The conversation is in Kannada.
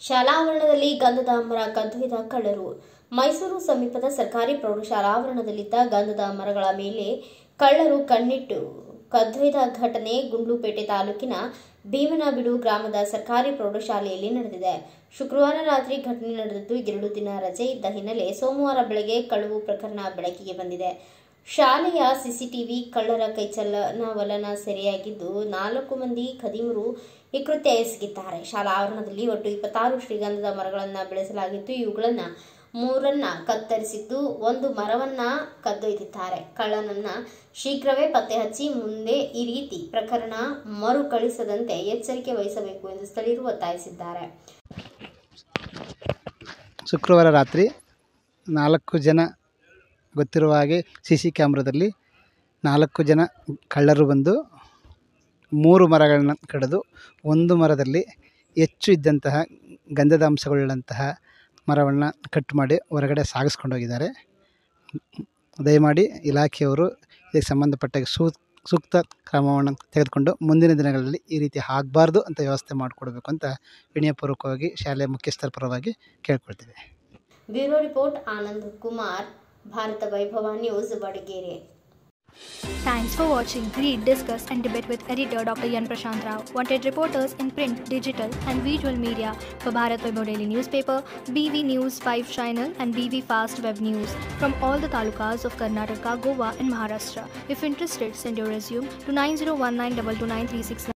ಶಾಲಾ ಆವರಣದಲ್ಲಿ ಗಂಧದ ಮರ ಕದ್ದೊಯ್ದ ಕಳ್ಳರು. ಮೈಸೂರು ಸಮೀಪದ ಸರ್ಕಾರಿ ಪ್ರೌಢಶಾಲಾ ಆವರಣದಲ್ಲಿದ್ದ ಗಂಧದ ಮರಗಳ ಮೇಲೆ ಕಳ್ಳರು ಕಣ್ಣಿಟ್ಟು ಕದ್ದೊಯ್ದ ಘಟನೆ ಗುಂಡ್ಲುಪೇಟೆ ತಾಲೂಕಿನ ಭೀಮನಬೀಡು ಗ್ರಾಮದ ಸರ್ಕಾರಿ ಪ್ರೌಢಶಾಲೆಯಲ್ಲಿ ನಡೆದಿದೆ. ಶುಕ್ರವಾರ ರಾತ್ರಿ ಘಟನೆ ನಡೆದಿದ್ದು, 2 ದಿನ ರಜೆ ಇದ್ದ ಹಿನ್ನೆಲೆ ಸೋಮವಾರ ಬೆಳಗ್ಗೆ ಕಳವು ಪ್ರಕರಣ ಬೆಳಕಿಗೆ ಬಂದಿದೆ. ಶಾಲೆಯ ಸಿಸಿಟಿವಿ ಕಳ್ಳರ ಕೈಚಲನವಲನ ಸೆರೆಯಾಗಿದ್ದು, 4 ಮಂದಿ ಖದೀಮರು ಈ ಕೃತ್ಯ ಎಸಗಿದ್ದಾರೆ. ಶಾಲಾ ಆವರಣದಲ್ಲಿ ಒಟ್ಟು 26 ಶ್ರೀಗಂಧದ ಮರಗಳನ್ನು ಬೆಳೆಸಲಾಗಿದ್ದು, ಇವುಗಳನ್ನು 3 ಕತ್ತರಿಸಿದ್ದು, 1 ಮರವನ್ನ ಕದ್ದೊಯ್ದಿದ್ದಾರೆ. ಕಳ್ಳನನ್ನ ಶೀಘ್ರವೇ ಪತ್ತೆ ಹಚ್ಚಿ ಮುಂದೆ ಈ ರೀತಿ ಪ್ರಕರಣ ಮರುಕಳಿಸದಂತೆ ಎಚ್ಚರಿಕೆ ವಹಿಸಬೇಕು ಎಂದು ಸ್ಥಳೀಯರು ಒತ್ತಾಯಿಸಿದ್ದಾರೆ. ಶುಕ್ರವಾರ ರಾತ್ರಿ 4 ಜನ ಗೊತ್ತಿರುವ ಹಾಗೆ ಸಿಸಿ ಕ್ಯಾಮ್ರಾದಲ್ಲಿ 4 ಜನ ಕಳ್ಳರು ಬಂದು 3 ಮರಗಳನ್ನು ಕಡಿದು 1 ಮರದಲ್ಲಿ ಹೆಚ್ಚು ಇದ್ದಂತಹ ಗಂಧದ ಅಂಶಗಳುಳ್ಳಂತಹ ಮರವನ್ನು ಕಟ್ ಮಾಡಿ ಹೊರಗಡೆ ಸಾಗಿಸ್ಕೊಂಡೋಗಿದ್ದಾರೆ. ದಯಮಾಡಿ ಇಲಾಖೆಯವರು ಇದಕ್ಕೆ ಸಂಬಂಧಪಟ್ಟ ಸೂಕ್ತ ಕ್ರಮವನ್ನು ತೆಗೆದುಕೊಂಡು ಮುಂದಿನ ದಿನಗಳಲ್ಲಿ ಈ ರೀತಿ ಆಗಬಾರ್ದು ಅಂತ ವ್ಯವಸ್ಥೆ ಮಾಡಿಕೊಡ್ಬೇಕು ಅಂತ ವಿನಯಪೂರ್ವಕವಾಗಿ ಶಾಲೆಯ ಮುಖ್ಯಸ್ಥರ ಪರವಾಗಿ ಕೇಳ್ಕೊಳ್ತೀವಿ. ಬ್ಯೂರೋ ರಿಪೋರ್ಟ್ ಆನಂದ್ ಕುಮಾರ್, ಭಾರತ ವೈಭವ news, ವಡಗೇರೆ. Thanks for watching. Read, discuss and debate with editor Dr. Yan Prashant Rao. Wanted reporters in print, digital and visual media for Bharat Vaibhav Daily Newspaper, BV News 5 Channel and BV Fast Web News from all the talukas of Karnataka, Goa and Maharashtra. If interested, send your resume to 9019229369.